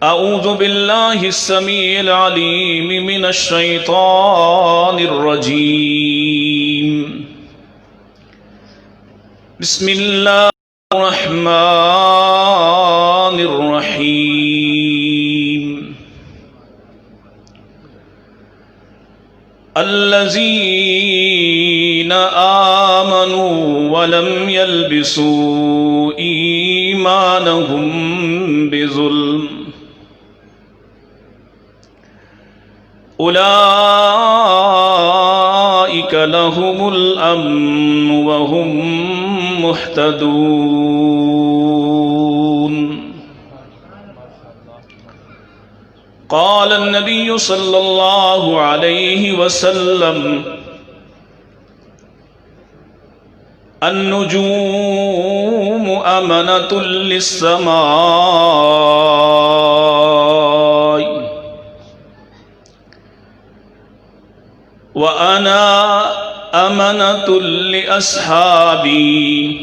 أعوذ بالله السميع العليم من الشيطان الرجيم. بسم الله الرحمن الرحيم. الذين آمنوا ولم يلبسوا إيمانهم بظلم أولئك لهم الأمن وهم مهتدون. قال النبي صلى الله عليه وسلم: النجوم أمنة للسماء وأنا أمنة لأصحابي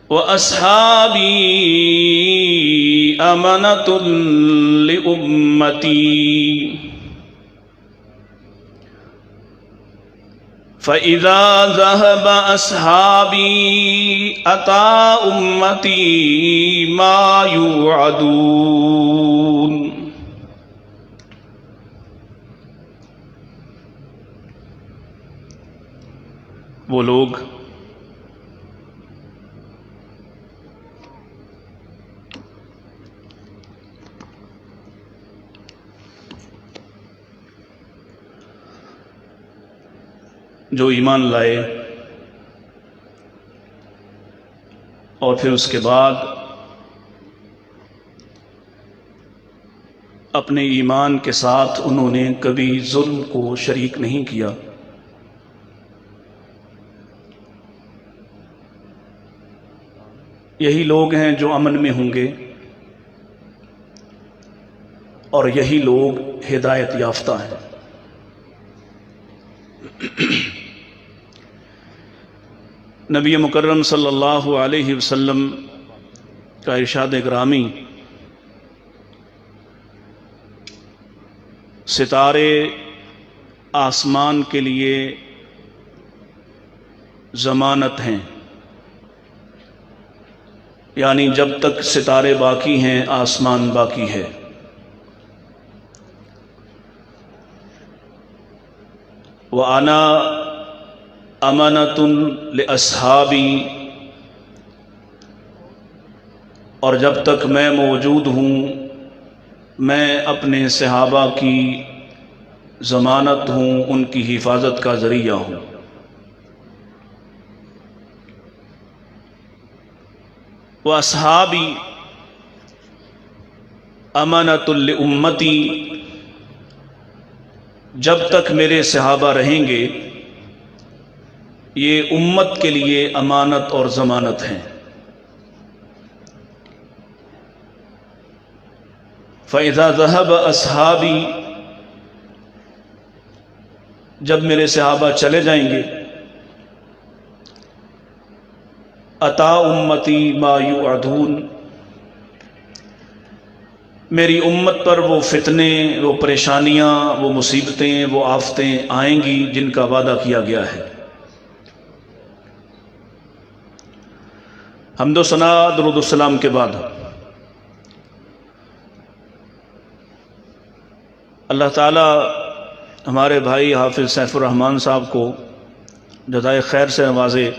وأصحابي أمنة لأمتي، فإذا ذهب أصحابي أتى أمتي ما يوعدون. وہ لوگ جو ایمان لائے اور پھر اس کے بعد اپنے ایمان کے ساتھ انہوں نے کبھی ظلم کو شریک نہیں کیا، یہی لوگ ہیں جو امن میں ہوں گے اور یہی لوگ ہدایت یافتہ ہیں۔ نبی مکرم صلی اللہ علیہ وسلم کا ارشاد گرامی: ستارے آسمان کے لیے ضمانت ہیں، یعنی جب تک ستارے باقی ہیں آسمان باقی ہے۔ وَأَنَا أَمَنَةٌ لِأَصْحَابِي، اور جب تک میں موجود ہوں میں اپنے صحابہ کی ضمانت ہوں، ان کی حفاظت کا ذریعہ ہوں۔ وَأَصْحَابِي أَمَنَةٌ لِأُمَّتِي، جب تک میرے صحابہ رہیں گے یہ امت کے لیے امانت اور ضمانت ہیں۔ فَإِذَا ذَهَبَ أَصْحَابِي، جب میرے صحابہ چلے جائیں گے، أَتَى أُمَّتِي مَا يُوعَدُونَ، میری امت پر وہ فتنے، وہ پریشانیاں، وہ مصیبتیں، وہ آفتیں آئیں گی جن کا وعدہ کیا گیا ہے۔ حمد و ثنا درود و سلام کے بعد اللہ تعالی ہمارے بھائی حافظ سیف الرحمن صاحب کو جزائے خیر سے نوازے،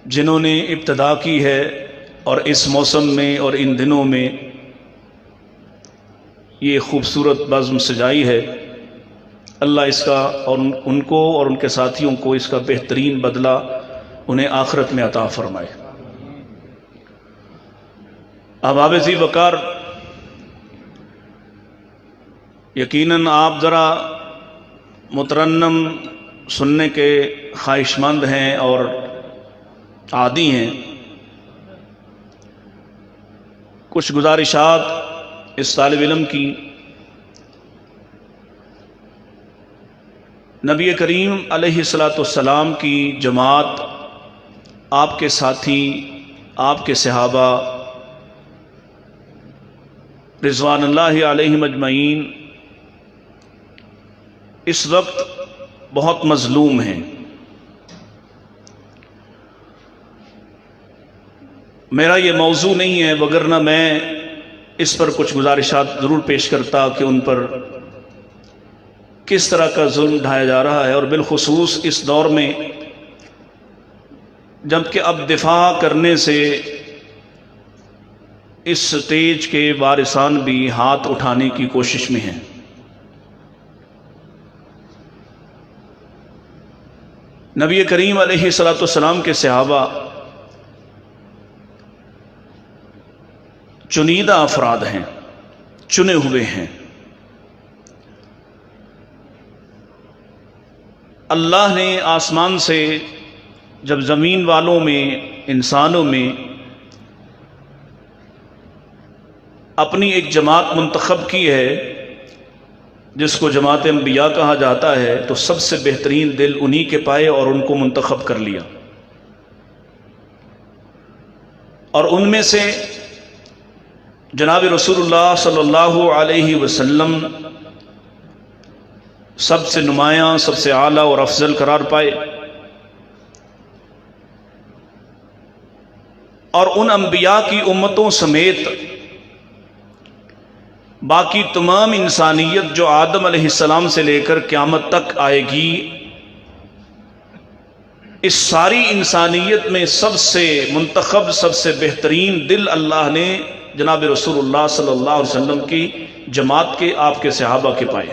جنہوں نے ابتدا کی ہے اور اس موسم میں اور ان دنوں میں یہ خوبصورت بزم سجائی ہے۔ اللہ اس کا اور ان کو اور ان کے ساتھیوں کو اس کا بہترین بدلہ انہیں آخرت میں عطا فرمائے۔ احباب ذی وقار، یقیناً آپ ذرا مترنم سننے کے خواہش مند ہیں اور عادی ہیں۔ کچھ گزارشات اس طالب علم کی نبی کریم علیہ الصلوۃ والسلام کی جماعت، آپ کے ساتھی، آپ کے صحابہ رضوان اللہ علیہم اجمعین اس وقت بہت مظلوم ہیں۔ میرا یہ موضوع نہیں ہے، وگرنہ میں اس پر کچھ گزارشات ضرور پیش کرتا کہ ان پر کس طرح کا ظلم ڈھایا جا رہا ہے، اور بالخصوص اس دور میں جبکہ اب دفاع کرنے سے اس سٹیج کے وارثان بھی ہاتھ اٹھانے کی کوشش میں ہیں۔ نبی کریم علیہ الصلوۃ والسلام کے صحابہ چنیدہ افراد ہیں، چنے ہوئے ہیں۔ اللہ نے آسمان سے جب زمین والوں میں، انسانوں میں اپنی ایک جماعت منتخب کی ہے جس کو جماعت انبیاء کہا جاتا ہے، تو سب سے بہترین دل انہی کے پائے اور ان کو منتخب کر لیا، اور ان میں سے جناب رسول اللہ صلی اللہ علیہ وسلم سب سے نمایاں، سب سے اعلیٰ اور افضل قرار پائے، اور ان انبیاء کی امتوں سمیت باقی تمام انسانیت جو آدم علیہ السلام سے لے کر قیامت تک آئے گی، اس ساری انسانیت میں سب سے منتخب، سب سے بہترین دل اللہ نے جناب رسول اللہ صلی اللہ علیہ وسلم کی جماعت کے، آپ کے صحابہ کے پائے،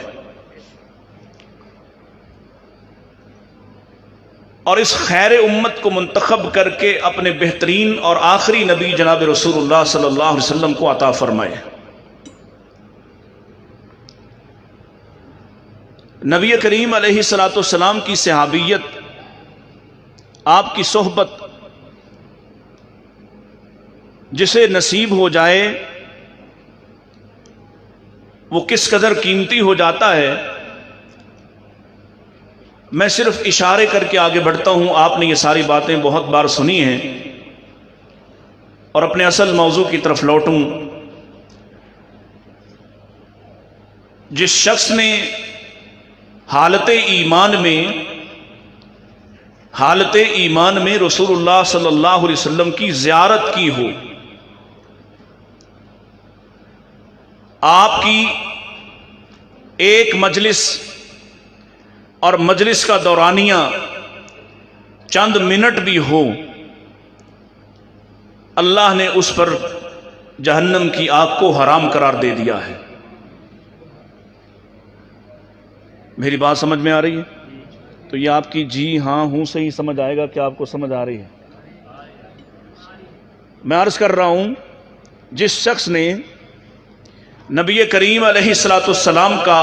اور اس خیر امت کو منتخب کر کے اپنے بہترین اور آخری نبی جناب رسول اللہ صلی اللہ علیہ وسلم کو عطا فرمائے۔ نبی کریم علیہ الصلوۃ والسلام کی صحابیت، آپ کی صحبت جسے نصیب ہو جائے وہ کس قدر قیمتی ہو جاتا ہے، میں صرف اشارے کر کے آگے بڑھتا ہوں۔ آپ نے یہ ساری باتیں بہت بار سنی ہیں، اور اپنے اصل موضوع کی طرف لوٹوں۔ جس شخص نے حالت ایمان میں رسول اللہ صلی اللہ علیہ وسلم کی زیارت کی ہو، آپ کی ایک مجلس اور مجلس کا دورانیہ چند منٹ بھی ہو، اللہ نے اس پر جہنم کی آگ کو حرام قرار دے دیا ہے۔ میری بات سمجھ میں آ رہی ہے؟ تو یہ آپ کی جی ہاں ہوں سے ہی سمجھ آئے گا کہ آپ کو سمجھ آ رہی ہے۔ میں عرض کر رہا ہوں، جس شخص نے نبی کریم علیہ الصلوۃ والسلام کا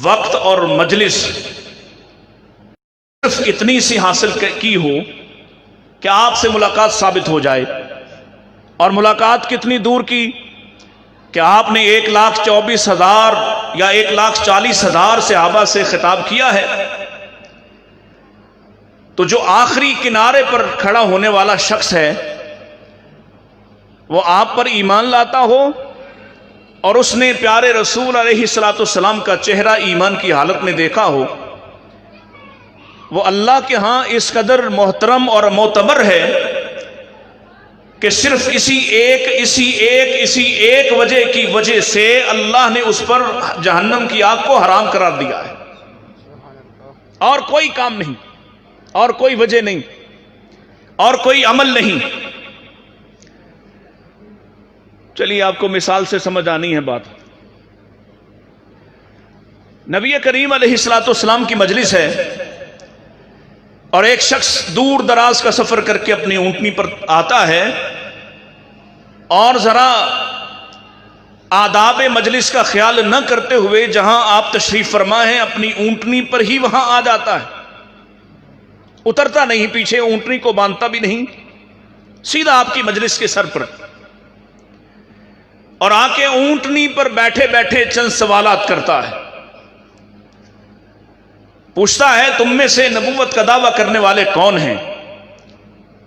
وقت اور مجلس صرف اتنی سی حاصل کی ہو کہ آپ سے ملاقات ثابت ہو جائے، اور ملاقات کتنی دور کی کہ آپ نے 1,24,000 یا 1,40,000 صحابہ سے خطاب کیا ہے، تو جو آخری کنارے پر کھڑا ہونے والا شخص ہے وہ آپ پر ایمان لاتا ہو، اور اس نے پیارے رسول علیہ الصلوۃ والسلام کا چہرہ ایمان کی حالت میں دیکھا ہو، وہ اللہ کے ہاں اس قدر محترم اور معتبر ہے کہ صرف اسی ایک وجہ کی وجہ سے اللہ نے اس پر جہنم کی آگ کو حرام قرار دیا ہے، اور کوئی کام نہیں، اور کوئی وجہ نہیں، اور کوئی عمل نہیں۔ چلیے آپ کو مثال سے سمجھ آنی ہے بات۔ نبی کریم علیہ الصلوۃ والسلام کی مجلس ہے، اور ایک شخص دور دراز کا سفر کر کے اپنی اونٹنی پر آتا ہے، اور ذرا آداب مجلس کا خیال نہ کرتے ہوئے جہاں آپ تشریف فرما ہیں اپنی اونٹنی پر ہی وہاں آ جاتا ہے، اترتا نہیں، پیچھے اونٹنی کو باندھتا بھی نہیں، سیدھا آپ کی مجلس کے سر پر، اور آ کے اونٹنی پر بیٹھے بیٹھے چند سوالات کرتا ہے، پوچھتا ہے تم میں سے نبوت کا دعویٰ کرنے والے کون ہیں؟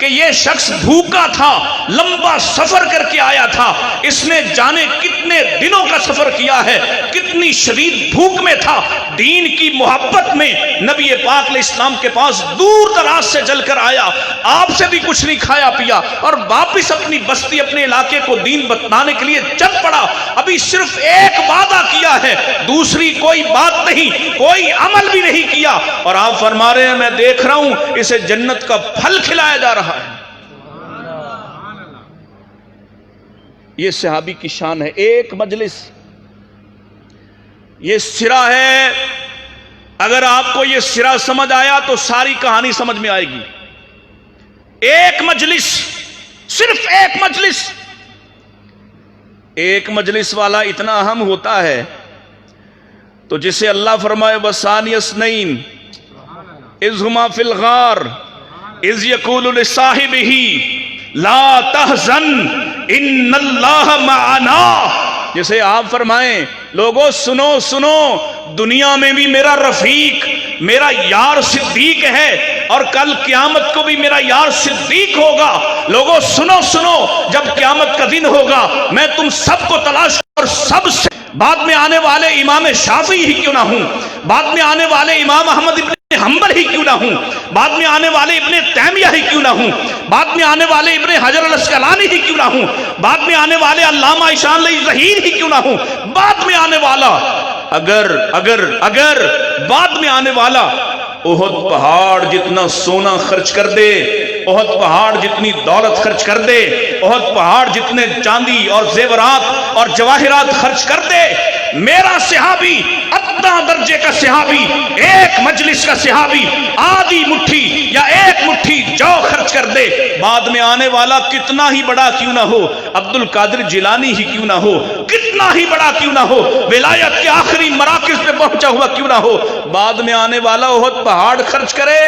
کہ یہ شخص بھوکا تھا، لمبا سفر کر کے آیا تھا، اس نے جانے کتنے دنوں کا سفر کیا ہے، کتنی شدید بھوک میں تھا، دین کی محبت میں نبی پاک علیہ السلام کے پاس دور دراز سے چل کر آیا، آپ سے بھی کچھ نہیں کھایا پیا، اور واپس اپنی بستی اپنے علاقے کو دین بتانے کے لیے چل پڑا۔ ابھی صرف ایک وعدہ کیا ہے، دوسری کوئی بات نہیں، کوئی عمل بھی نہیں کیا، اور آپ فرما رہے ہیں میں دیکھ رہا ہوں اسے جنت کا پھل کھلایا جا رہا ہے۔ یہ صحابی کی شان ہے۔ ایک مجلس، یہ سرا ہے، اگر آپ کو یہ سرا سمجھ آیا تو ساری کہانی سمجھ میں آئے گی۔ ایک مجلس، صرف ایک مجلس، ایک مجلس والا اتنا اہم ہوتا ہے تو جسے اللہ فرمائے وَثَانِيَ اثْنَيْنِ اِذْ هُمَا فِي الْغَارِ اِذْ يَقُولُ لِصَاحِبِهِ لَا تَحْزَنْ إِنَّ اللَّهَ مَعَنَا، جسے آپ فرمائیں لوگوں سنو سنو، دنیا میں بھی میرا رفیق، میرا یار صدیق ہے، اور کل قیامت کو بھی میرا یار صدیق ہوگا۔ لوگوں سنو سنو، جب قیامت کا دن ہوگا میں تم سب کو تلاش اور سب سے، بعد میں آنے والے امام شافعی ہی کیوں نہ ہوں، بعد میں آنے والے امام احمد ابن حنبل ہی کیوں نہ ہوں، بعد میں آنے والے ابن تیمیہ ہی کیوں نہ ہوں، بعد میں آنے والے ابن حجر الاسقلانی ہی کیوں نہ ہوں، بعد میں آنے والے علامہ اشان علی ظہیر ہی کیوں نہ ہوں، بعد میں آنے والا اگر بعد میں آنے والا احد پہاڑ جتنا سونا خرچ کر دے، احد پہاڑ جتنی دولت خرچ کر دے، احد پہاڑ جتنے چاندی اور زیورات اور جواہرات خرچ کر دے، میرا صحابی ادنا درجے کا صحابی، ایک مجلس کا صحابی آدھی مٹھی یا ایک مٹھی جو خرچ کر دے، بعد میں آنے والا کتنا ہی بڑا کیوں نہ ہو، عبد القادر جیلانی ہی کیوں نہ ہو، کتنا ہی بڑا کیوں نہ ہو، ولایت کے آخری مراکز پہ پہنچا ہوا کیوں نہ ہو، بعد میں آنے والا احد پہاڑ خرچ کرے،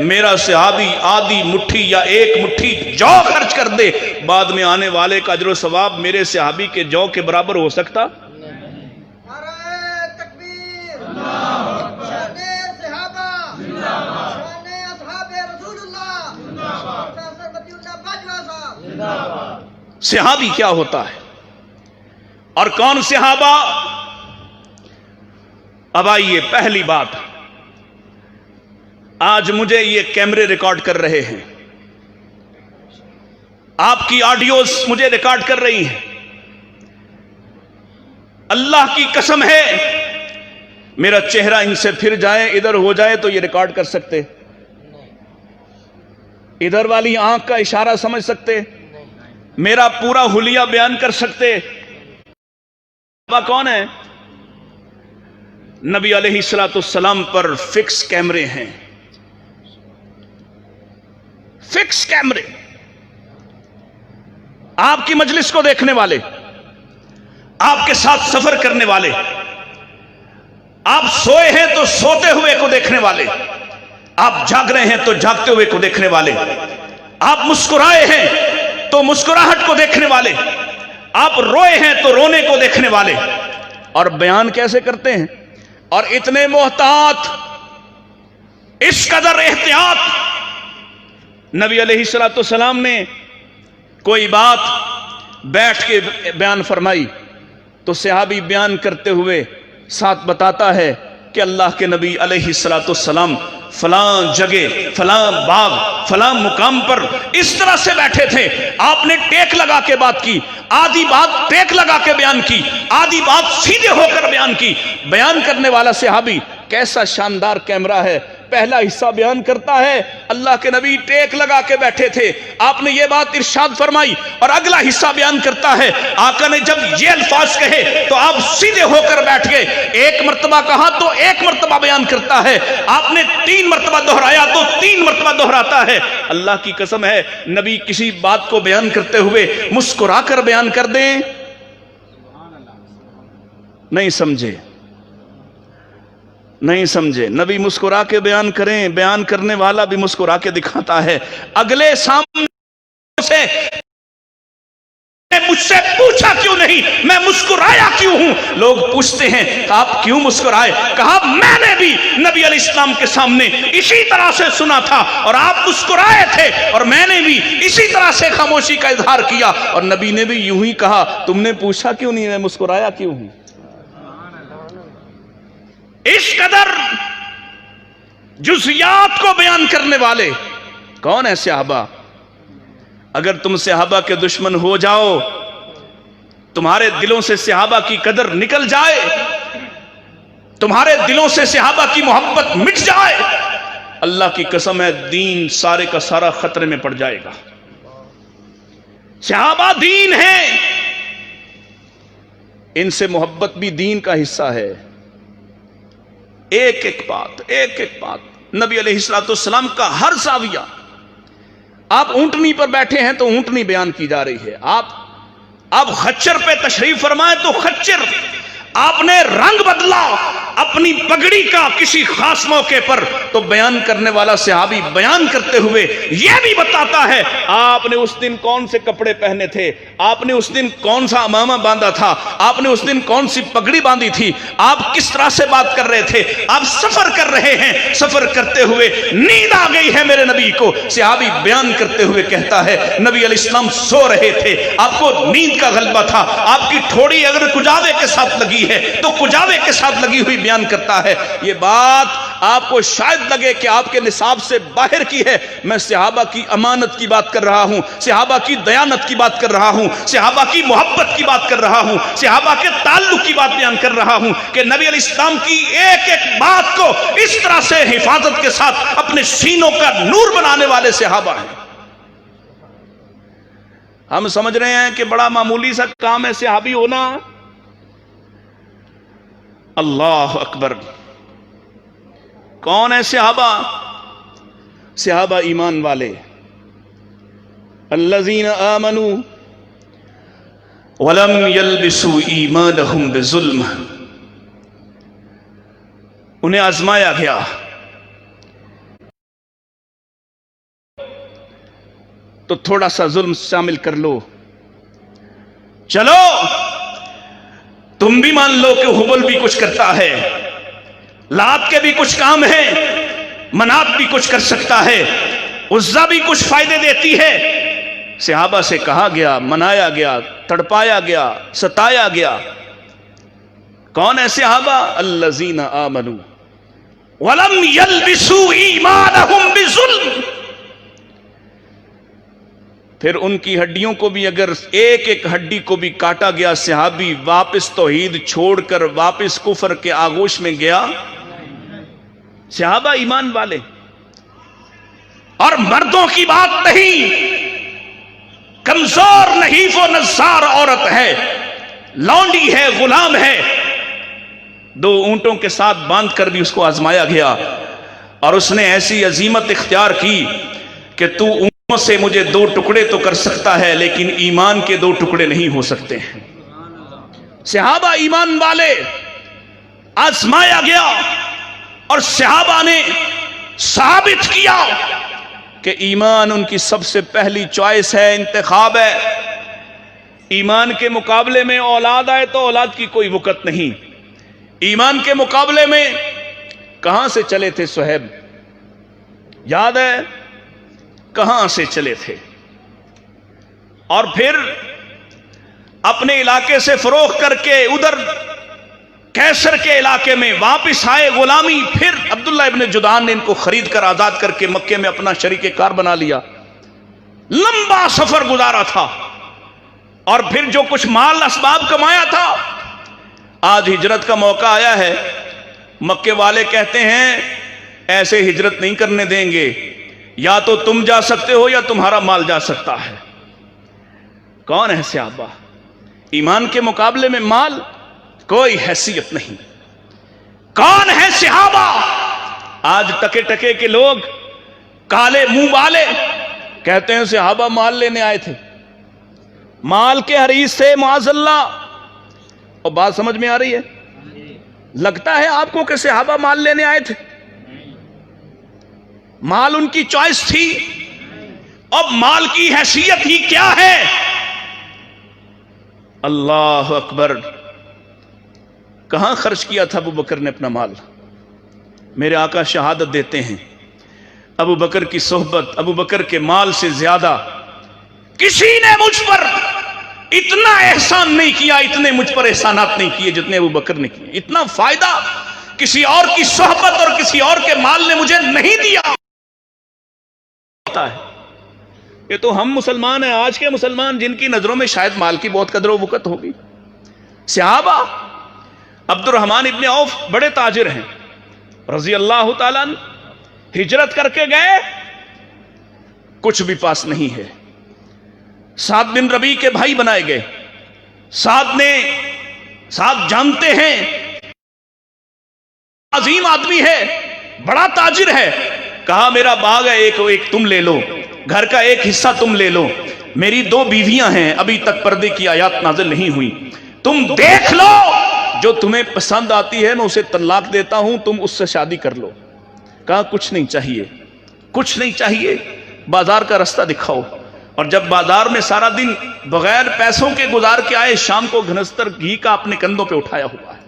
میرا صحابی آدھی مٹھی یا ایک مٹھی جو خرچ کر دے، بعد میں آنے والے کا اجر و ثواب میرے صحابی کے جو کے برابر ہو سکتا؟ صحابی کیا ہوتا ہے اور کون صحابہ؟ اب آئیے، پہلی بات، آج مجھے یہ کیمرے ریکارڈ کر رہے ہیں، آپ کی آڈیوز مجھے ریکارڈ کر رہی ہیں، اللہ کی قسم ہے میرا چہرہ ان سے پھر جائے ادھر ہو جائے تو یہ ریکارڈ کر سکتے، ادھر والی آنکھ کا اشارہ سمجھ سکتے، میرا پورا حلیہ بیان کر سکتے۔ کون ہے؟ نبی علیہ السلام پر فکس کیمرے ہیں، فکس کیمرے، آپ کی مجلس کو دیکھنے والے، آپ کے ساتھ سفر کرنے والے، آپ سوئے ہیں تو سوتے ہوئے کو دیکھنے والے، آپ جاگ رہے ہیں تو جاگتے ہوئے کو دیکھنے والے، آپ مسکرائے ہیں تو مسکراہٹ کو دیکھنے والے، آپ روئے ہیں تو رونے کو دیکھنے والے، اور بیان کیسے کرتے ہیں، اور اتنے محتاط، اس قدر احتیاط۔ نبی علیہ السلام نے کوئی بات بیٹھ کے بیان فرمائی تو صحابی بیان کرتے ہوئے ساتھ بتاتا ہے کہ اللہ کے نبی علیہ السلام فلاں جگہ، فلاں باغ، فلاں مقام پر اس طرح سے بیٹھے تھے، آپ نے ٹیک لگا کے بات کی، آدھی بات ٹیک لگا کے بیان کی، آدھی بات سیدھے ہو کر بیان کی۔ بیان کرنے والا صحابی کیسا شاندار کیمرہ ہے، پہلا حصہ بیان کرتا ہے اللہ کے نبی ٹیک لگا کے بیٹھے تھے، آپ نے یہ بات ارشاد فرمائی، اور اگلا حصہ بیان کرتا ہے آقا نے جب یہ الفاظ کہے تو آپ سیدھے ہو کر بیٹھ گئے، ایک مرتبہ کہا تو ایک مرتبہ بیان کرتا ہے، آپ نے 3 مرتبہ دہرایا تو 3 مرتبہ دہراتا ہے۔ اللہ کی قسم ہے نبی کسی بات کو بیان کرتے ہوئے مسکرا کر بیان کر دیں؟ نہیں سمجھے، نہیں سمجھے، نبی مسکرا کے بیان کریں، بیان کرنے والا بھی مسکرا کے دکھاتا ہے، اگلے سامنے سے مجھ سے پوچھا کیوں نہیں، میں مسکرایا کیوں ہوں؟ لوگ پوچھتے ہیں کہ آپ کیوں مسکرائے؟ کہا میں نے بھی نبی علیہ السلام کے سامنے اسی طرح سے سنا تھا اور آپ مسکرائے تھے، اور میں نے بھی اسی طرح سے خاموشی کا اظہار کیا، اور نبی نے بھی یوں ہی کہا تم نے پوچھا کیوں نہیں، میں مسکرایا کیوں ہوں؟ اس قدر جزیات کو بیان کرنے والے کون ہے صحابہ؟ اگر تم صحابہ کے دشمن ہو جاؤ، تمہارے دلوں سے صحابہ کی قدر نکل جائے، تمہارے دلوں سے صحابہ کی محبت مٹ جائے، اللہ کی قسم ہے دین سارے کا سارا خطرے میں پڑ جائے گا۔ صحابہ دین ہیں، ان سے محبت بھی دین کا حصہ ہے۔ ایک ایک بات نبی علیہ السلام کا ہر زاویہ، آپ اونٹنی پر بیٹھے ہیں تو اونٹنی بیان کی جا رہی ہے، آپ خچر پہ تشریف فرمائیں تو خچر، آپ نے رنگ بدلا اپنی پگڑی کا کسی خاص موقع پر تو بیان کرنے والا صحابی بیان کرتے ہوئے یہ بھی بتاتا ہے آپ نے اس دن کون سے کپڑے پہنے تھے، آپ نے اس دن کون سا امامہ باندھا تھا، آپ نے اس دن کون سی پگڑی باندھی تھی، آپ کس طرح سے بات کر رہے تھے، آپ سفر کر رہے ہیں، سفر کرتے ہوئے نیند آ گئی ہے میرے نبی کو، صحابی بیان کرتے ہوئے کہتا ہے نبی علیہ السلام سو رہے تھے، آپ کو نیند کا غلبہ تھا، آپ کی ٹھوڑی اگر کجاوے کے ساتھ لگی ہے تو کجاوے کے ساتھ لگی ہوئی بیان کرتا ہے۔ یہ بات آپ کو شاید لگے کہ آپ کے نصاب سے باہر کی ہے، میں صحابہ کی امانت کی بات کر رہا ہوں، صحابہ کی دیانت کی بات کر رہا ہوں، صحابہ کی محبت کی بات کر رہا ہوں، صحابہ کے تعلق کی بات بیان کر رہا ہوں کہ نبی علیہ السلام کی ایک ایک بات کو اس طرح سے حفاظت کے ساتھ اپنے سینوں کا نور بنانے والے صحابہ ہیں۔ ہم سمجھ رہے ہیں کہ بڑا معمولی سا کام ہے صحابی ہونا، اللہ اکبر۔ کون ہے صحابہ؟ صحابہ ایمان والے، الذین آمنوا ولم یلبسوا ایمانہم بظلم، انہیں آزمایا گیا، تو تھوڑا سا ظلم شامل کر لو، چلو تم بھی مان لو کہ حبل بھی کچھ کرتا ہے، لات کے بھی کچھ کام ہیں، منات بھی کچھ کر سکتا ہے، عزا بھی کچھ فائدے دیتی ہے۔ صحابہ سے کہا گیا، منایا گیا، تڑپایا گیا، ستایا گیا۔ کون ہے صحابہ؟ الذین آمنوا ولم یلبسوا ایمانہم بظلم، پھر ان کی ہڈیوں کو بھی اگر ایک ایک ہڈی کو بھی کاٹا گیا، صحابی واپس توحید چھوڑ کر واپس کفر کے آغوش میں گیا؟ صحابہ ایمان والے۔ اور مردوں کی بات نہیں، کمزور نحیف و نزار عورت ہے، لونڈی ہے، غلام ہے، 2 اونٹوں کے ساتھ باندھ کر بھی اس کو آزمایا گیا، اور اس نے ایسی عظیمت اختیار کی کہ تو اونٹوں سے مجھے 2 ٹکڑے تو کر سکتا ہے لیکن ایمان کے 2 ٹکڑے نہیں ہو سکتے ہیں۔ صحابہ ایمان والے، آزمایا گیا، اور صحابہ نے ثابت کیا کہ ایمان ان کی سب سے پہلی چوائس ہے، انتخاب ہے۔ ایمان کے مقابلے میں اولاد آئے تو اولاد کی کوئی وقت نہیں، ایمان کے مقابلے میں کہاں سے چلے تھے صہیب؟ یاد ہے کہاں سے چلے تھے؟ اور پھر اپنے علاقے سے فروخت کر کے ادھر کیسر کے علاقے میں واپس آئے، غلامی، پھر عبداللہ ابن جدعان نے ان کو خرید کر آزاد کر کے مکے میں اپنا شریک کار بنا لیا، لمبا سفر گزارا تھا، اور پھر جو کچھ مال اسباب کمایا تھا، آج ہجرت کا موقع آیا ہے، مکے والے کہتے ہیں ایسے ہجرت نہیں کرنے دیں گے، یا تو تم جا سکتے ہو یا تمہارا مال جا سکتا ہے۔ کون ہے صحابہ؟ ایمان کے مقابلے میں مال کوئی حیثیت نہیں۔ کون ہے صحابہ؟ آج ٹکے ٹکے کے لوگ، کالے منہ والے، کہتے ہیں صحابہ مال لینے آئے تھے، مال کے حریص تھے معاذ اللہ۔ اور بات سمجھ میں آ رہی ہے؟ لگتا ہے آپ کو کہ صحابہ مال لینے آئے تھے؟ مال ان کی چوائس تھی، اب مال کی حیثیت ہی کیا ہے؟ اللہ اکبر، کہاں خرچ کیا تھا ابو بکر نے اپنا مال؟ میرے آقا شہادت دیتے ہیں ابو بکر کی صحبت، ابو بکر کے مال سے زیادہ کسی نے مجھ پر اتنا احسان نہیں کیا، اتنے مجھ پر احسانات نہیں کیے جتنے ابو بکر نے کیے۔ اتنا فائدہ کسی اور کی صحبت اور کسی اور کے مال نے مجھے نہیں دیا ہے۔ یہ تو ہم مسلمان ہیں، آج کے مسلمان، جن کی نظروں میں شاید مال کی بہت قدر و وقت ہوگی۔ صحابہ، عبد الرحمن ابن عوف بڑے تاجر ہیں رضی اللہ تعالیٰ عنہ، ہجرت کر کے گئے، کچھ بھی پاس نہیں ہے۔ سعد بن ربیع کے بھائی بنائے گئے۔ سعد جانتے ہیں عظیم آدمی ہے، بڑا تاجر ہے، کہا میرا باغ ہے، ایک تم لے لو، گھر کا ایک حصہ تم لے لو، میری 2 بیویاں ہیں، ابھی تک پردے کی آیات نازل نہیں ہوئی، تم دیکھ لو، جو تمہیں پسند آتی ہے میں اسے طلاق دیتا ہوں، تم اس سے شادی کر لو۔ کہا کچھ نہیں چاہیے، کچھ نہیں چاہیے، بازار کا رستہ دکھاؤ۔ اور جب بازار میں سارا دن بغیر پیسوں کے گزار کے آئے، شام کو گھنستر گھی کا اپنے کندھوں پہ اٹھایا ہوا ہے۔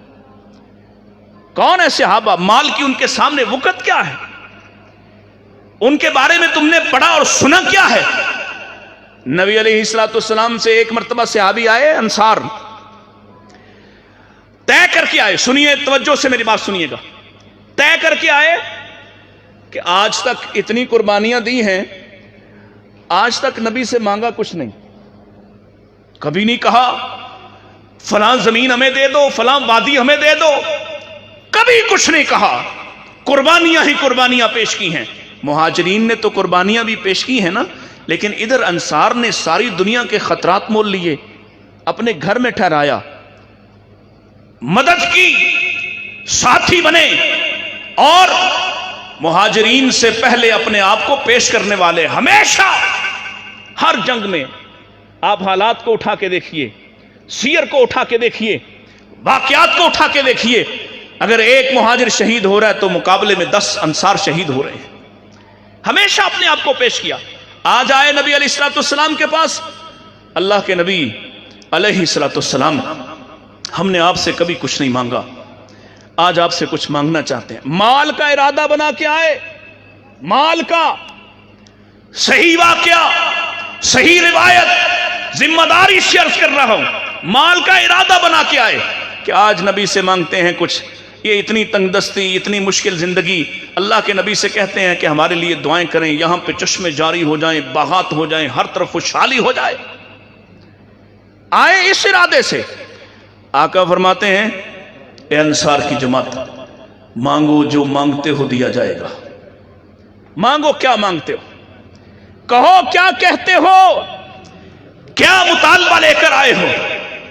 کون ہے صحابہ؟ مال کی ان کے سامنے وقت کیا ہے؟ ان کے بارے میں تم نے پڑھا اور سنا کیا ہے؟ نبی علیہ السلام سے ایک مرتبہ صحابی آئے، انصار، طے کر کے آئے، سنیے توجہ سے میری بات سنیے گا، طے کر کے آئے کہ آج تک اتنی قربانیاں دی ہیں، آج تک نبی سے مانگا کچھ نہیں، کبھی نہیں کہا فلاں زمین ہمیں دے دو، فلاں وادی ہمیں دے دو، کبھی کچھ نہیں کہا، قربانیاں ہی قربانیاں پیش کی ہیں۔ مہاجرین نے تو قربانیاں بھی پیش کی ہیں نا، لیکن ادھر انصار نے ساری دنیا کے خطرات مول لیے، اپنے گھر میں ٹھہرایا، مدد کی، ساتھی بنے، اور مہاجرین سے پہلے اپنے آپ کو پیش کرنے والے۔ ہمیشہ ہر جنگ میں آپ حالات کو اٹھا کے دیکھیے، سیر کو اٹھا کے دیکھیے، واقعات کو اٹھا کے دیکھیے، اگر ایک مہاجر شہید ہو رہا ہے تو مقابلے میں 10 انصار شہید ہو رہے ہیں۔ ہمیشہ اپنے آپ کو پیش کیا۔ آج آئے نبی علیہ السلام کے پاس، اللہ کے نبی علیہ السلام، ہم نے آپ سے کبھی کچھ نہیں مانگا، آج آپ سے کچھ مانگنا چاہتے ہیں۔ مال کا ارادہ بنا کے آئے، مال کا صحیح واقعہ، صحیح روایت، ذمہ داری سے عرض کر رہا ہوں، مال کا ارادہ بنا کے آئے کہ آج نبی سے مانگتے ہیں کچھ، یہ اتنی تنگ دستی، اتنی مشکل زندگی، اللہ کے نبی سے کہتے ہیں کہ ہمارے لیے دعائیں کریں، یہاں پہ چشمے جاری ہو جائیں، باغات ہو جائیں، ہر طرف خوشحالی ہو جائے۔ آئے اس ارادے سے، آقا فرماتے ہیں اے انصار کی جماعت، مانگو جو مانگتے ہو دیا جائے گا۔ مانگو، کیا مانگتے ہو، کہو کیا کہتے ہو، کیا مطالبہ لے کر آئے ہو؟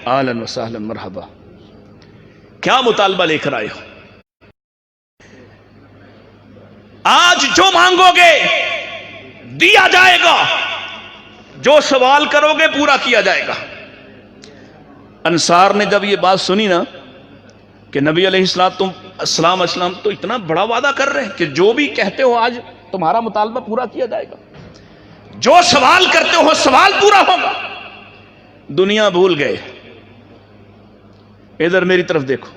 اہلاً وسہلاً مرحبا، کیا مطالبہ لے کر آئے ہو؟ آج جو مانگو گے دیا جائے گا، جو سوال کرو گے پورا کیا جائے گا۔ انصار نے جب یہ بات سنی نا کہ نبی علیہ السلام تو اتنا بڑا وعدہ کر رہے ہیں کہ جو بھی کہتے ہو آج تمہارا مطالبہ پورا کیا جائے گا، جو سوال کرتے ہو سوال پورا ہوگا، دنیا بھول گئے۔ ادھر میری طرف دیکھو،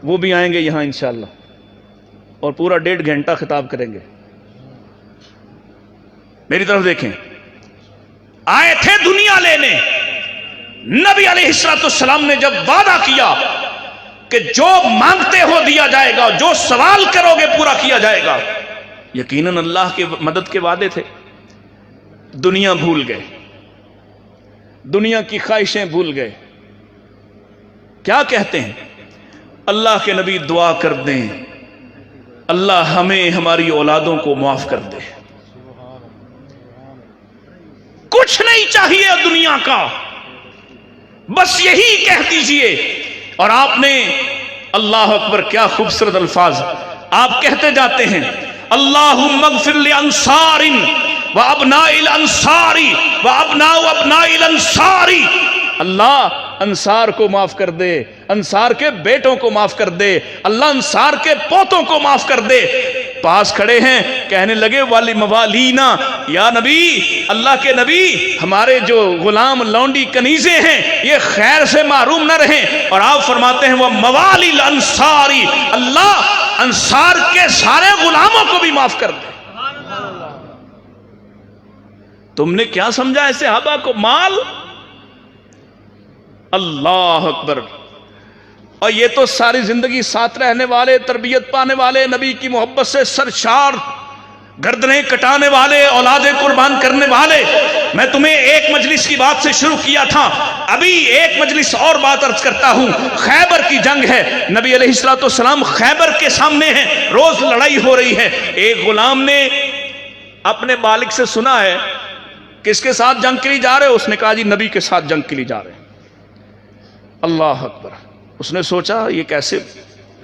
وہ بھی آئیں گے یہاں انشاءاللہ اور پورا 1.5 گھنٹہ خطاب کریں گے۔ میری طرف دیکھیں، آئے تھے دنیا لینے، نبی علیہ السلام نے جب وعدہ کیا کہ جو مانگتے ہو دیا جائے گا، جو سوال کرو گے پورا کیا جائے گا، یقیناً اللہ کے مدد کے وعدے تھے۔ دنیا بھول گئے، دنیا کی خواہشیں بھول گئے۔ کیا کہتے ہیں؟ اللہ کے نبی دعا کر دیں اللہ ہمیں ہماری اولادوں کو معاف کر دے۔ کچھ نہیں چاہیے دنیا کا، بس یہی کہہ دیجئے۔ اور آپ نے، اللہ اکبر، کیا خوبصورت الفاظ آپ کہتے جاتے ہیں، اللہم اغفر لانصار وابناء الانصار وابناء ابناء الانصار۔ اللہ انصار کو معاف کر دے، انصار کے بیٹوں کو معاف کر دے، اللہ انصار کے پوتوں کو معاف کر دے۔ پاس کھڑے ہیں، کہنے لگے والی موالینا، یا نبی، اللہ کے نبی، ہمارے جو غلام لونڈی کنیزیں ہیں یہ خیر سے محروم نہ رہیں۔ اور آپ فرماتے ہیں وہ موالی الانصاری، اللہ انصار کے سارے غلاموں کو بھی معاف کر دے۔ تم نے کیا سمجھا ہے صحابہ کو؟ مال؟ اللہ اکبر! اور یہ تو ساری زندگی ساتھ رہنے والے، تربیت پانے والے، نبی کی محبت سے سرشار، گردنیں کٹانے والے، اولادیں قربان کرنے والے۔ میں تمہیں ایک مجلس کی بات سے شروع کیا تھا، ابھی ایک مجلس اور بات عرض کرتا ہوں۔ خیبر کی جنگ ہے، نبی علیہ الصلوۃ والسلام خیبر کے سامنے ہیں، روز لڑائی ہو رہی ہے۔ ایک غلام نے اپنے مالک سے سنا ہے کس کے ساتھ جنگ کے لیے جا رہے ہو؟ اس نے کہا جی نبی کے ساتھ جنگ کے لیے جا رہے ہیں۔ اللہ اکبر! اس نے سوچا یہ کیسے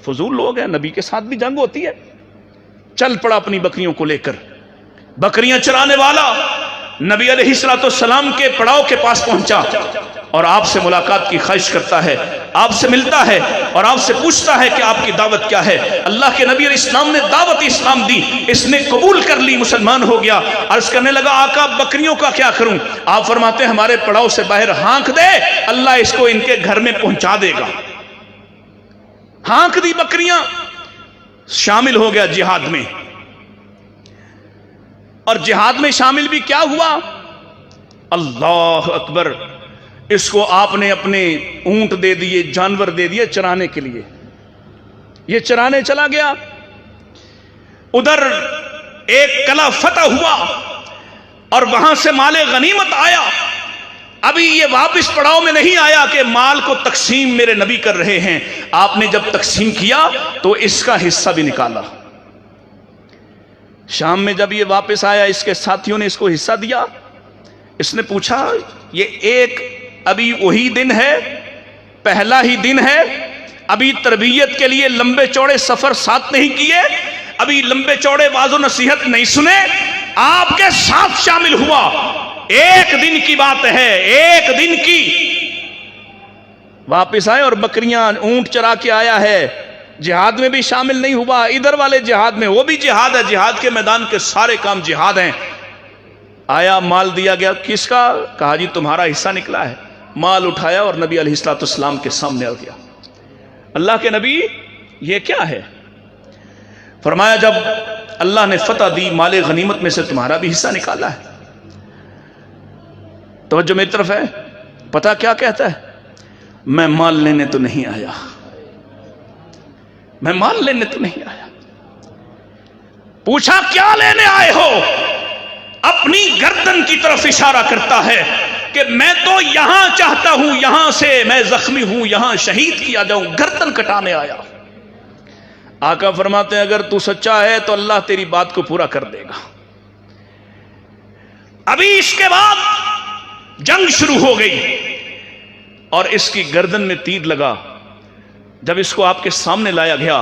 فضول لوگ ہیں، نبی کے ساتھ بھی جنگ ہوتی ہے؟ چل پڑا اپنی بکریوں کو لے کر، بکریاں چرانے والا نبی علیہ الصلوۃ والسلام کے پڑاؤ کے پاس پہنچا اور آپ سے ملاقات کی خواہش کرتا ہے، آپ سے ملتا ہے اور آپ سے پوچھتا ہے کہ آپ کی دعوت کیا ہے۔ اللہ کے نبی علیہ السلام نے دعوت اسلام دی، اس نے قبول کر لی، مسلمان ہو گیا۔ عرض کرنے لگا آقا بکریوں کا کیا کروں؟ آپ فرماتے ہیں ہمارے پڑاؤ سے باہر ہانک دے، اللہ اس کو ان کے گھر میں پہنچا دے گا۔ ہانک دی بکریاں، شامل ہو گیا جہاد میں۔ اور جہاد میں شامل بھی کیا ہوا؟ اللہ اکبر! اس کو آپ نے اپنے اونٹ دے دیے، جانور دے دیے چرانے کے لیے، یہ چرانے چلا گیا۔ ادھر ایک قلعہ فتح ہوا اور وہاں سے مال غنیمت آیا۔ ابھی یہ واپس پڑاؤ میں نہیں آیا کہ مال کو تقسیم میرے نبی کر رہے ہیں۔ آپ نے جب تقسیم کیا تو اس کا حصہ بھی نکالا۔ شام میں جب یہ واپس آیا، اس کے ساتھیوں نے اس کو حصہ دیا۔ اس نے پوچھا یہ ایک ابھی وہی دن ہے، پہلا ہی دن ہے، ابھی تربیت کے لیے لمبے چوڑے سفر ساتھ نہیں کیے، ابھی لمبے چوڑے واعظ و نصیحت نہیں سنے، آپ کے ساتھ شامل ہوا۔ ایک دن کی بات ہے، ایک دن کی۔ واپس آئے اور بکریاں اونٹ چرا کے آیا ہے، جہاد میں بھی شامل نہیں ہوا۔ ادھر والے جہاد میں، وہ بھی جہاد ہے، جہاد کے میدان کے سارے کام جہاد ہیں۔ آیا مال دیا گیا، کس کا؟ کہا جی تمہارا حصہ نکلا ہے۔ مال اٹھایا اور نبی علیہ الصلوۃ والسلام کے سامنے آ گیا۔ اللہ کے نبی یہ کیا ہے؟ فرمایا جب اللہ نے فتح دی، مال غنیمت میں سے تمہارا بھی حصہ نکالا ہے۔ توجہ میری طرف ہے، پتہ کیا کہتا ہے؟ میں مال لینے تو نہیں آیا، میں مال لینے تو نہیں آیا۔ پوچھا کیا لینے آئے ہو؟ اپنی گردن کی طرف اشارہ کرتا ہے کہ میں تو یہاں چاہتا ہوں، یہاں سے میں زخمی ہوں، یہاں شہید کیا جاؤں، گردن کٹانے آیا۔ آقا فرماتے ہیں اگر تو سچا ہے تو اللہ تیری بات کو پورا کر دے گا۔ ابھی اس کے بعد جنگ شروع ہو گئی اور اس کی گردن میں تیر لگا۔ جب اس کو آپ کے سامنے لایا گیا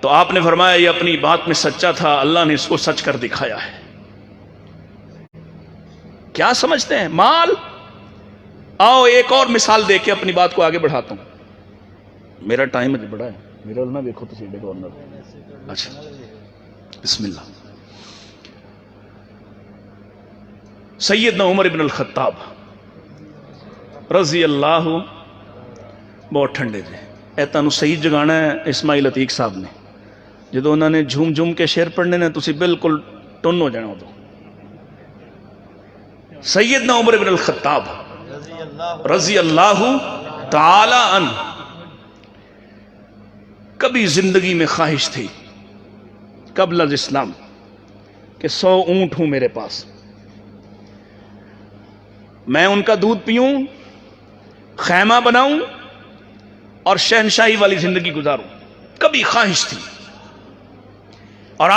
تو آپ نے فرمایا یہ اپنی بات میں سچا تھا، اللہ نے اس کو سچ کر دکھایا ہے۔ کیا سمجھتے ہیں؟ مال؟ آؤ ایک اور مثال دے کے اپنی بات کو آگے بڑھاتا ہوں۔ میرا ٹائم ابھی بڑا ہے، میرا نہ دیکھو تو سیدھے گورنر۔ اچھا بسم اللہ۔ سیدنا عمر ابن الخطاب رضی اللہ، بہت ٹھنڈے تھے۔ اے تانوں صحیح جگانا ہے اسماعیل عتیق صاحب نے، جدو انہوں نے جھوم جھوم کے شعر پڑھنے نے تسی بالکل ٹن ہو جانا۔ تو سیدنا عمر ابن الخطاب رضی اللہ تعالی عنہ، کبھی زندگی میں خواہش تھی قبل از اسلام کہ 100 اونٹ ہوں میرے پاس، میں ان کا دودھ پیوں، خیمہ بناؤں اور شہنشاہی والی زندگی گزاروں، کبھی خواہش تھی۔ اور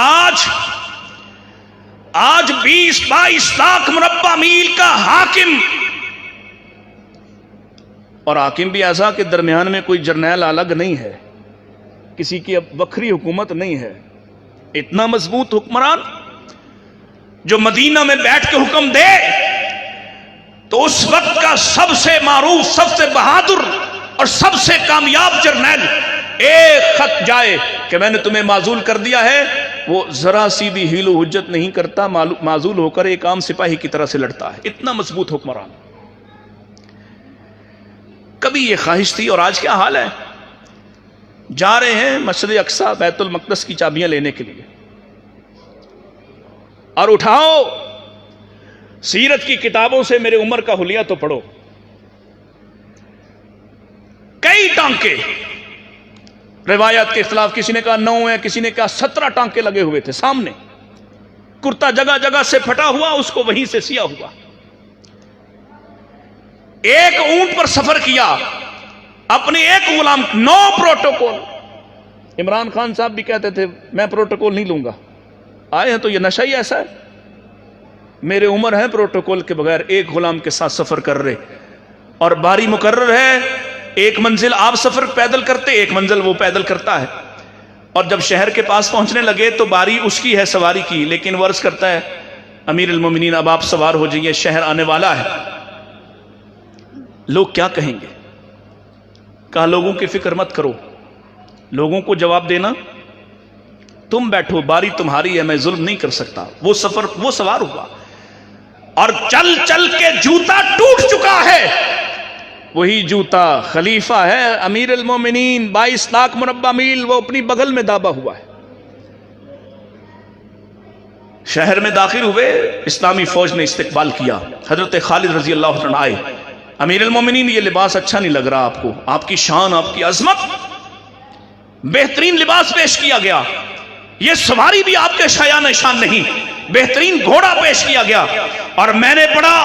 آج 20-22 لاکھ مربع میل کا حاکم، اور حاکم بھی ایسا کہ درمیان میں کوئی جرنیل الگ نہیں ہے، کسی کی اب وکری حکومت نہیں ہے، اتنا مضبوط حکمران جو مدینہ میں بیٹھ کے حکم دے تو اس وقت کا سب سے معروف، سب سے بہادر اور سب سے کامیاب جرنیل ایک خط جائے کہ میں نے تمہیں معزول کر دیا ہے، وہ ذرا سیدھی ہیل و حجت نہیں کرتا، معزول ہو کر ایک عام سپاہی کی طرح سے لڑتا ہے، اتنا مضبوط حکمران۔ کبھی یہ خواہش تھی، اور آج کیا حال ہے؟ جا رہے ہیں مسجد اقصی بیت المقدس کی چابیاں لینے کے لیے، اور اٹھاؤ سیرت کی کتابوں سے میرے عمر کا حلیہ تو پڑھو، کئی ٹانکے، روایات کے اختلاف، کسی نے کہا 9 ہے، کسی نے کہا 17 ٹانکے لگے ہوئے تھے سامنے، کرتا جگہ جگہ سے پھٹا ہوا، اس کو وہیں سے سیا ہوا۔ ایک اونٹ پر سفر کیا، اپنے ایک غلام، 9 پروٹوکول۔ عمران خان صاحب بھی کہتے تھے میں پروٹوکول نہیں لوں گا، آئے ہیں تو یہ نشہ ہی ایسا ہے، میرے عمر ہے پروٹوکول کے بغیر ایک غلام کے ساتھ سفر کر رہے، اور باری مقرر ہے، ایک منزل آپ سفر پیدل کرتے، ایک منزل وہ پیدل کرتا ہے۔ اور جب شہر کے پاس پہنچنے لگے تو باری اس کی ہے سواری کی، لیکن وہ عرض کرتا ہے امیر المومنین اب آپ سوار ہو جائیے، شہر آنے والا ہے۔ لوگ کیا کہیں گے؟ کہا لوگوں کی فکر مت کرو، لوگوں کو جواب دینا تم بیٹھو، باری تمہاری ہے، میں ظلم نہیں کر سکتا۔ وہ سوار ہوا، اور چل چل کے جوتا ٹوٹ چکا ہے، وہی جوتا خلیفہ ہے امیر المومنین 22 لاکھ مربع میل وہ اپنی بغل میں دابا ہوا ہے۔ شہر میں داخل ہوئے، اسلامی فوج نے استقبال کیا، حضرت خالد رضی اللہ عنہ آئے، امیر المومنین یہ لباس اچھا نہیں لگ رہا آپ کو، آپ کی شان، آپ کی عظمت، بہترین لباس پیش کیا گیا، یہ سواری بھی آپ کے شایان شان نہیں، بہترین گھوڑا پیش کیا گیا۔ اور میں نے پڑھا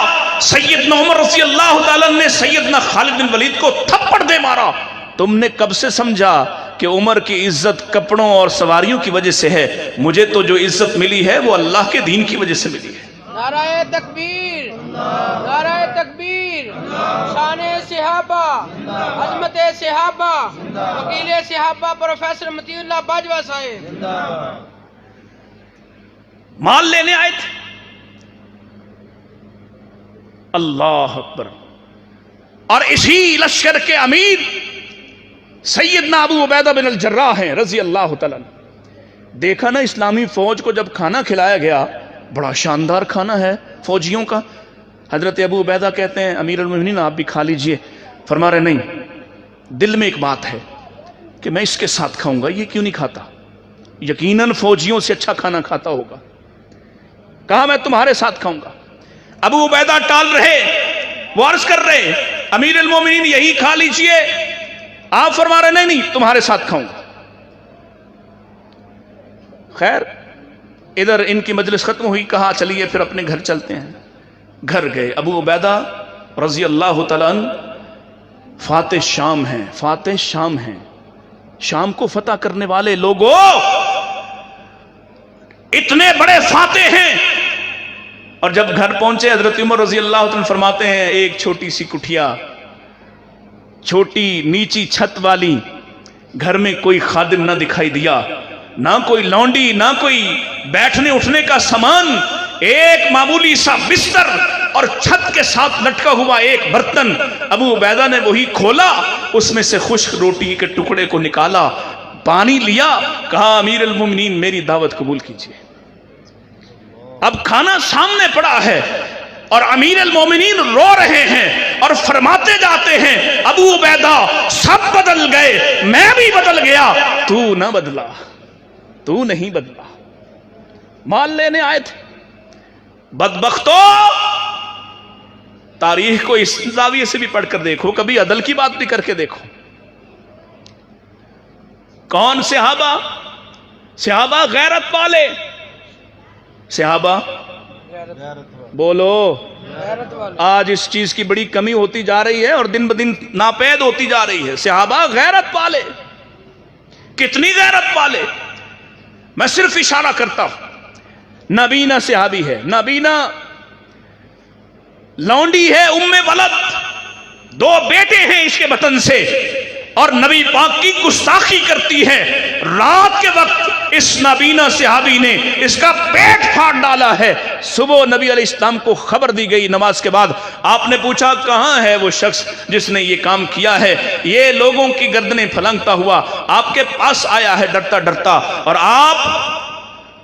سیدنا عمر رضی اللہ تعالیٰ نے سیدنا خالد بن ولید کو تھپڑ دے مارا۔ تم نے کب سے سمجھا کہ عمر کی عزت کپڑوں اور سواریوں کی وجہ سے ہے؟ مجھے تو جو عزت ملی ہے وہ اللہ کے دین کی وجہ سے ملی ہے۔ نعرہ تکبیر، نعرہ تکبیر، شان صحابہ، عظمت صحابہ، وکیل صحابہ پروفیسر مطیع اللہ باجوہ صاحب مال لینے آئے تھے۔ اللہ اکبر۔ اور اسی لشکر کے امیر سیدنا ابو عبیدہ بن الجراح ہیں رضی اللہ تعالیٰ۔ دیکھا نا اسلامی فوج کو جب کھانا کھلایا گیا، بڑا شاندار کھانا ہے فوجیوں کا، حضرت ابو عبیدہ کہتے ہیں امیر المومنین آپ بھی کھا لیجئے، فرما رہے نہیں، دل میں ایک بات ہے کہ میں اس کے ساتھ کھاؤں گا، یہ کیوں نہیں کھاتا؟ یقیناً فوجیوں سے اچھا کھانا کھاتا ہوگا۔ کہا میں تمہارے ساتھ کھاؤں گا۔ ابو عبیدہ ٹال رہے، وہ عرض کر رہے امیر المومنین یہی کھا لیجئے، آپ فرما رہے نہیں تمہارے ساتھ کھاؤں گا۔ خیر ادھر ان کی مجلس ختم ہوئی، کہا چلیے پھر اپنے گھر چلتے ہیں۔ گھر گئے، ابو عبیدہ رضی اللہ تعالیٰ عنہ فاتح شام ہیں، فاتح شام ہیں، شام کو فتح کرنے والے لوگوں، اتنے بڑے فاتح ہیں۔ اور جب گھر پہنچے حضرت عمر رضی اللہ عنہ فرماتے ہیں ایک چھوٹی سی کٹھیا، چھوٹی نیچی چھت والی، گھر میں کوئی خادم نہ دکھائی دیا، نہ کوئی لونڈی، نہ کوئی بیٹھنے اٹھنے کا سامان، ایک معمولی سا بستر اور چھت کے ساتھ لٹکا ہوا ایک برتن۔ ابو عبیدہ نے وہی کھولا، اس میں سے خشک روٹی کے ٹکڑے کو نکالا، پانی لیا، کہا امیر المومنین میری دعوت قبول کیجیے۔ اب کھانا سامنے پڑا ہے اور امیر المومنین رو رہے ہیں اور فرماتے جاتے ہیں ابو عبیدہ سب بدل گئے، میں بھی بدل گیا، تو نہ بدلا، تو نہیں بدلا۔ مال لینے آئے تھے۔ بدبختو، تاریخ کو اس زاویے سے بھی پڑھ کر دیکھو، کبھی عدل کی بات بھی کر کے دیکھو۔ کون صحابہ؟ صحابہ غیرت والے، صحابہ بولو۔ آج اس چیز کی بڑی کمی ہوتی جا رہی ہے اور دن بدن ناپید ہوتی جا رہی ہے۔ صحابہ غیرت والے، کتنی غیرت والے، میں صرف اشارہ کرتا ہوں۔ نبینا صحابی ہے، نبینا لونڈی ہے، ام ولد، 2 بیٹے ہیں اس کے بطن سے، اور نبی پاک کی گستاخی کرتی ہے۔ رات کے وقت اس نابینا صحابی نے اس کا پیٹ پھاڑ ڈالا ہے۔ صبح نبی علیہ السلام کو خبر دی گئی نماز کے بعد، آپ نے پوچھا کہاں ہے وہ شخص جس نے یہ کام کیا ہے؟ یہ لوگوں کی گردنیں پھلانگتا ہوا آپ کے پاس آیا ہے ڈرتا ڈرتا، اور آپ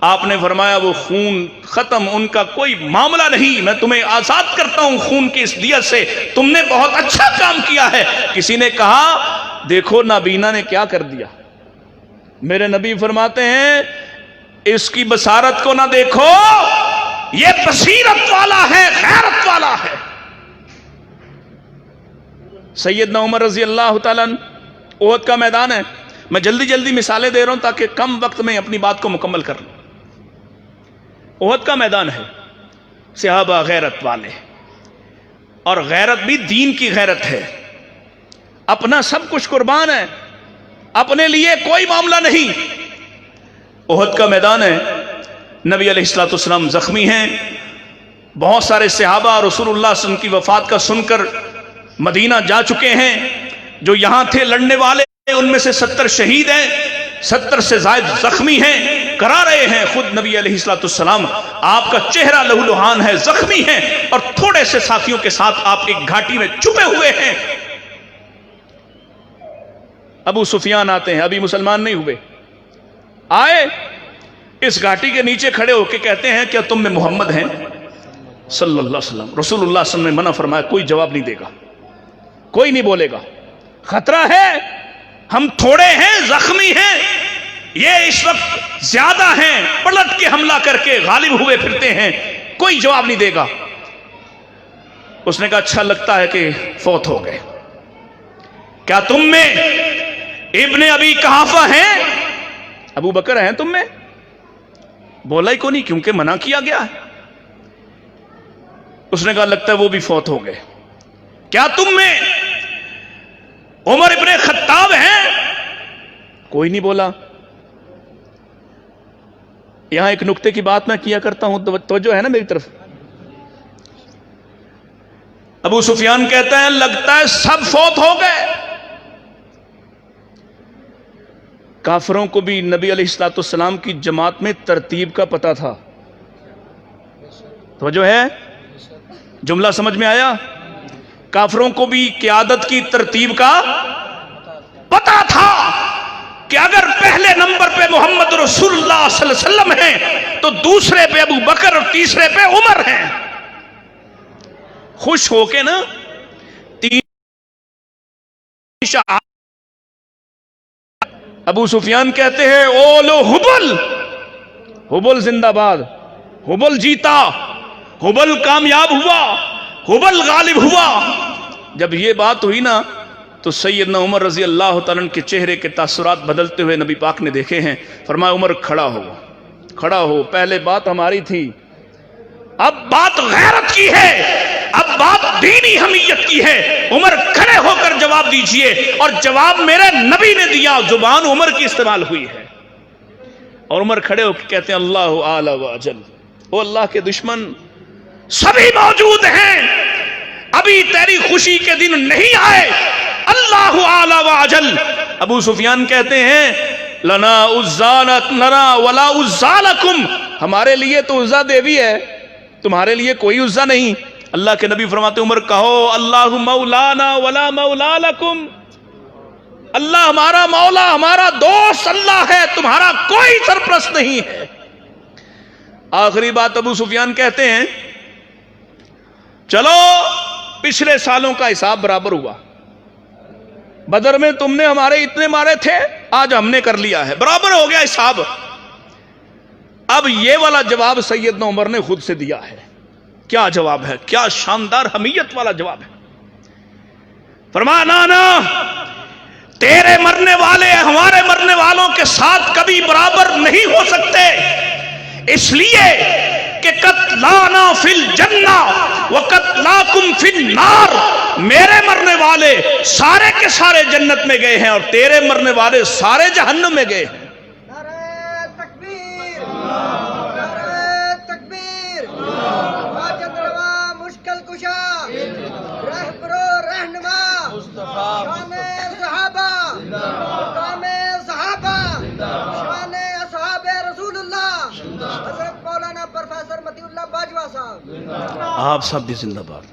آپ نے فرمایا وہ خون ختم، ان کا کوئی معاملہ نہیں، میں تمہیں آزاد کرتا ہوں خون کی اس دیت سے، تم نے بہت اچھا کام کیا ہے۔ کسی نے کہا دیکھو نابینا نے کیا کر دیا، میرے نبی فرماتے ہیں اس کی بصارت کو نہ دیکھو، یہ بصیرت والا ہے، غیرت والا ہے۔ سیدنا عمر رضی اللہ تعالیٰ عنہ، احد کا میدان ہے، میں جلدی جلدی مثالیں دے رہا ہوں تاکہ کم وقت میں اپنی بات کو مکمل کر لوں۔ احد کا میدان ہے، صحابہ غیرت والے، اور غیرت بھی دین کی غیرت ہے، اپنا سب کچھ قربان ہے، اپنے لیے کوئی معاملہ نہیں۔ احد کا میدان ہے، نبی علیہ الصلوۃ والسلام زخمی ہیں، بہت سارے صحابہ رسول اللہ صلی اللہ علیہ وسلم کی وفات کا سن کر مدینہ جا چکے ہیں، جو یہاں تھے لڑنے والے ان میں سے 70 شہید ہیں، 70 سے زائد زخمی ہیں، کرا رہے ہیں۔ خود نبی علیہ الصلوۃ والسلام آپ کا چہرہ لہو لہان ہے، زخمی ہیں، اور تھوڑے سے ساتھیوں کے ساتھ آپ ایک گھاٹی میں چھپے ہوئے ہیں۔ ابو سفیان آتے ہیں، ابھی مسلمان نہیں ہوئے، آئے اس گھاٹی کے نیچے کھڑے ہو کے کہتے ہیں کیا تم میں محمد ہیں صلی اللہ علیہ وسلم؟ رسول اللہ صلی اللہ علیہ وسلم نے منع فرمایا، کوئی جواب نہیں دے گا، کوئی نہیں بولے گا، خطرہ ہے، ہم تھوڑے ہیں، زخمی ہیں، یہ اس وقت زیادہ ہیں، پلٹ کے حملہ کر کے غالب ہوئے پھرتے ہیں، کوئی جواب نہیں دے گا۔ اس نے کہا اچھا لگتا ہے کہ فوت ہو گئے، کیا تم میں ابن ابی قحافہ ہیں؟ ابو بکر ہیں تم میں؟ بولا ہی کو نہیں، کیونکہ منع کیا گیا ہے۔ اس نے کہا لگتا ہے وہ بھی فوت ہو گئے۔ کیا تم میں عمر ابن خطاب ہیں؟ کوئی نہیں بولا۔ یہاں ایک نکتے کی بات میں کیا کرتا ہوں، توجہ ہے نا میری طرف؟ ابو سفیان کہتا ہے لگتا ہے سب فوت ہو گئے۔ کافروں کو بھی نبی علیہ الصلوۃ والسلام کی جماعت میں ترتیب کا پتہ تھا، توجہ ہے؟ جملہ سمجھ میں آیا؟ کافروں کو بھی قیادت کی ترتیب کا پتہ تھا کہ اگر پہلے نمبر پہ محمد رسول اللہ صلی اللہ علیہ وسلم ہیں تو دوسرے پہ ابو بکر اور تیسرے پہ عمر ہیں۔ خوش ہو کے نا ابو سفیان کہتے ہیں اولو حبل، حبل زندہ باد، حبل جیتا، حبل کامیاب ہوا، حبل غالب ہوا۔ جب یہ بات ہوئی نا تو سیدنا عمر رضی اللہ تعالیٰ عنہ کے چہرے کے تاثرات بدلتے ہوئے نبی پاک نے دیکھے ہیں۔ فرمایا عمر کھڑا ہو، کھڑا ہو، پہلے بات ہماری تھی، اب بات غیرت کی ہے، اب بات دینی حمیت کی ہے۔ عمر کھڑے ہو کر جواب دیجئے، اور جواب میرے نبی نے دیا، زبان عمر کی استعمال ہوئی ہے۔ اور عمر کھڑے ہو کے کہتے ہیں اللہ اعلی و اجل، وہ اللہ کے دشمن سبھی موجود ہیں، ابھی تیری خوشی کے دن نہیں آئے، اللہ اعلی و اجل۔ ابو سفیان کہتے ہیں لنا عزالت لنا ولا عزالکم، ہمارے لیے تو عزا دیوی ہے، تمہارے لیے کوئی عزا نہیں۔ اللہ کے نبی فرماتے عمر کہو اللہ مولانا ولا مولا لکم، اللہ ہمارا مولا، ہمارا دوست اللہ ہے، تمہارا کوئی سرپرست نہیں ہے۔ آخری بات ابو سفیان کہتے ہیں چلو پچھلے سالوں کا حساب برابر ہوا، بدر میں تم نے ہمارے اتنے مارے تھے، آج ہم نے کر لیا ہے، برابر ہو گیا حساب۔ اب یہ والا جواب سیدنا عمر نے خود سے دیا ہے۔ کیا جواب ہے؟ کیا شاندار حمیت والا جواب ہے۔ فرمایا نانا تیرے مرنے والے ہمارے مرنے والوں کے ساتھ کبھی برابر نہیں ہو سکتے، اس لیے کہ قتلانا فی الجنہ وقتلاکم فی النار، میرے مرنے والے سارے کے سارے جنت میں گئے ہیں اور تیرے مرنے والے سارے جہنم میں گئے ہیں۔ نعرہ تکبیر، نعرہ تکبیر، حاجت روا مشکل کشا، رہبرو رہنما، شان صحابہ، مقام صحابہ، شان اصحاب رسول اللہ، حضرت مولانا پروفیسر متی اللہ باجوہ صاحب، آپ سب بھی زندہ باد۔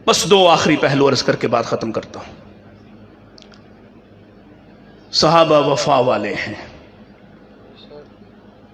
بس دو آخری پہلو عرض کر کے بات ختم کرتا ہوں۔ صحابہ وفا والے ہیں،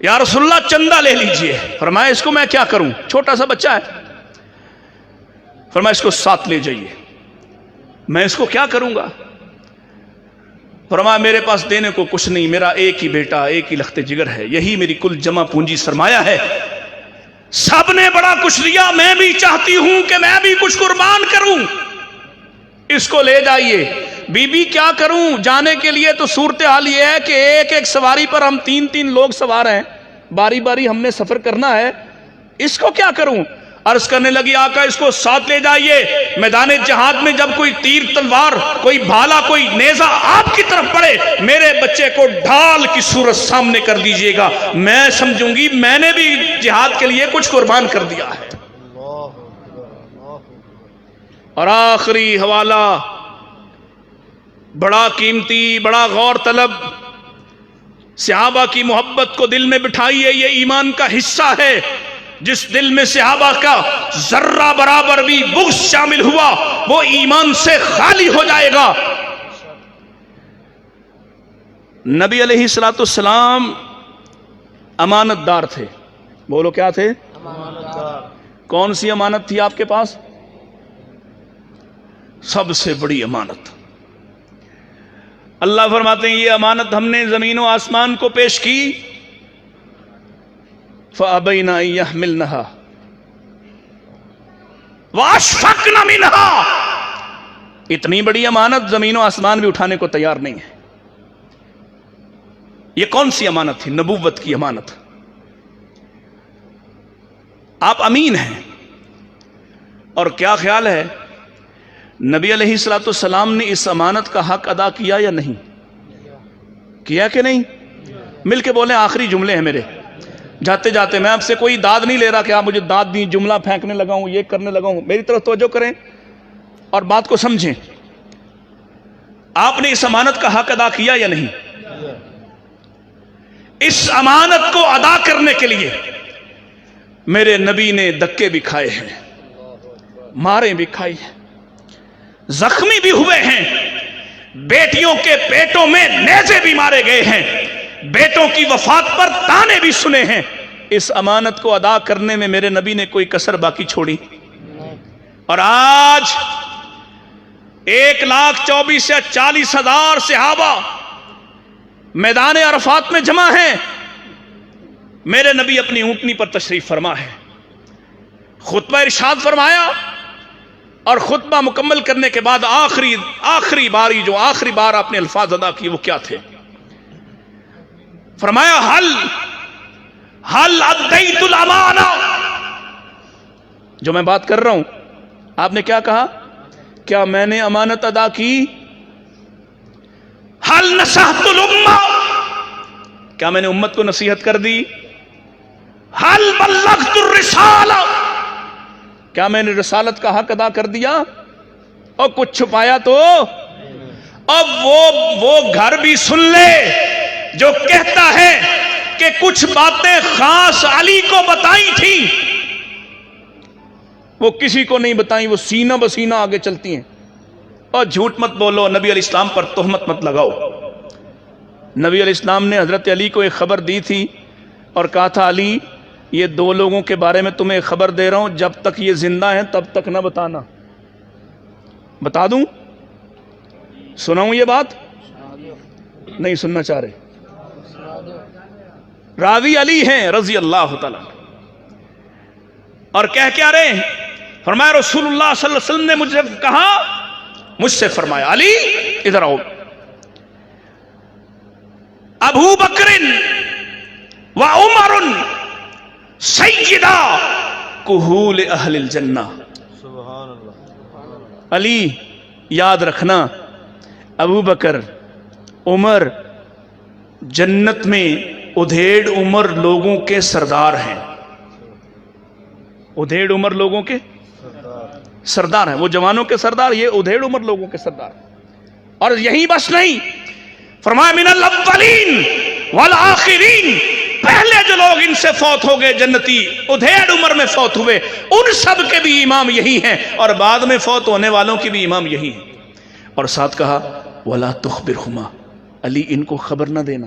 یا رسول اللہ چندہ لے لیجئے. فرمایا اس کو میں کیا کروں, چھوٹا سا بچہ ہے. فرمایا اس کو ساتھ لے جائیے. میں اس کو کیا کروں گا؟ فرمایا میرے پاس دینے کو کچھ نہیں, میرا ایک ہی بیٹا, ایک ہی لخت جگر ہے, یہی میری کل جمع پونجی سرمایہ ہے. سب نے بڑا کچھ لیا, میں بھی چاہتی ہوں کہ میں بھی کچھ قربان کروں, اس کو لے جائیے. بی بی کیا کروں؟ جانے کے لیے تو صورتحال یہ ہے کہ ایک ایک سواری پر ہم 3 لوگ سوار ہیں, باری باری ہم نے سفر کرنا ہے, اس کو کیا کروں؟ عرض کرنے لگی آقا اس کو ساتھ لے جائیے. میدان جہاد میں جب کوئی تیر تلوار, کوئی بھالا, کوئی نیزہ آپ کی طرف پڑے, میرے بچے کو ڈھال کی صورت سامنے کر دیجئے گا, میں سمجھوں گی میں نے بھی جہاد کے لیے کچھ قربان کر دیا ہے. اور آخری حوالہ بڑا قیمتی, بڑا غور طلب, صحابہ کی محبت کو دل میں بٹھائیے. یہ ایمان کا حصہ ہے. جس دل میں صحابہ کا ذرہ برابر بھی بغض شامل ہوا وہ ایمان سے خالی ہو جائے گا. نبی علیہ السلام امانت دار تھے. بولو کیا تھے؟ کون سی امانت تھی آپ کے پاس؟ سب سے بڑی امانت. اللہ فرماتے ہیں یہ امانت ہم نے زمین و آسمان کو پیش کی. فَأَبَيْنَا أَن يَحْمِلْنَهَا وَأَشْفَقْنَ مِنْهَا. اتنی بڑی امانت زمین و آسمان بھی اٹھانے کو تیار نہیں ہے. یہ کون سی امانت تھی؟ نبوت کی امانت. آپ امین ہیں. اور کیا خیال ہے نبی علیہ السلام نے اس امانت کا حق ادا کیا یا نہیں کیا کہ نہیں؟ مل کے بولیں, آخری جملے ہیں میرے. جاتے جاتے میں آپ سے کوئی داد نہیں لے رہا کہ آپ مجھے داد دیں, جملہ پھینکنے لگا ہوں, یہ کرنے لگا ہوں. میری طرف توجہ کریں اور بات کو سمجھیں. آپ نے اس امانت کا حق ادا کیا یا نہیں؟ اس امانت کو ادا کرنے کے لیے میرے نبی نے دھکے بھی کھائے ہیں, مارے بھی کھائی ہیں, زخمی بھی ہوئے ہیں, بیٹیوں کے پیٹوں میں نیزے بھی مارے گئے ہیں, بیٹوں کی وفات پر تانے بھی سنے ہیں. اس امانت کو ادا کرنے میں میرے نبی نے کوئی کسر باقی چھوڑی. اور آج 1,24,000 سے 40,000 صحابہ میدان عرفات میں جمع ہیں. میرے نبی اپنی اونٹنی پر تشریف فرما ہے, خطبہ ارشاد فرمایا, اور خطبہ مکمل کرنے کے بعد آخری بار آپ نے الفاظ ادا کیے وہ کیا تھے؟ فرمایا حل ادیت الامانہ. جو میں بات کر رہا ہوں آپ نے کیا کہا؟ کیا میں نے امانت ادا کی؟ حل نصحت الامہ, کیا میں نے امت کو نصیحت کر دی؟ حل بلغت الرسالہ, کیا میں نے رسالت کا حق ادا کر دیا؟ اور کچھ چھپایا تو؟ اب وہ گھر بھی سن لے جو کہتا ہے کہ کچھ باتیں خاص علی کو بتائی تھی, وہ کسی کو نہیں بتائیں, وہ سینہ بسینہ آگے چلتی ہیں. اور جھوٹ مت بولو, نبی علیہ السلام پر تہمت مت لگاؤ. نبی علیہ السلام نے حضرت علی کو ایک خبر دی تھی اور کہا تھا علی یہ 2 لوگوں کے بارے میں تمہیں خبر دے رہا ہوں, جب تک یہ زندہ ہیں تب تک نہ بتانا. بتا دوں؟ سناؤں یہ بات؟ نہیں سننا چاہ رہے. راوی علی ہیں رضی اللہ تعالیٰ, اور کہہ کیا رہے ہیں؟ فرمایا رسول اللہ صلی اللہ علیہ وسلم نے مجھ سے فرمایا علی ادھر آؤ, ابو بکر و عمر سیدہ کہول اہل الجنہ. علی یاد رکھنا, ابو بکر عمر جنت میں ادھیڑ عمر لوگوں کے سردار ہیں. ادھیڑ عمر لوگوں کے سردار ہیں, وہ جوانوں کے سردار, یہ ادھیڑ عمر لوگوں کے سردار. اور یہی بس نہیں, فرمایا من الاولین والآخرین, پہلے جو لوگ ان سے فوت ہو گئے جنتی ادھیڑ عمر میں فوت ہوئے ان سب کے بھی امام یہی ہیں, اور بعد میں فوت ہونے والوں کی بھی امام یہی ہیں. اور ساتھ کہا ولا تخبرہما, علی ان کو خبر نہ دینا.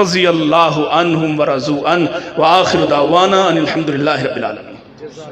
رضی اللہ عنہم ورضوا عنہ وآخر دعوانا ان الحمدللہ رب العالمین.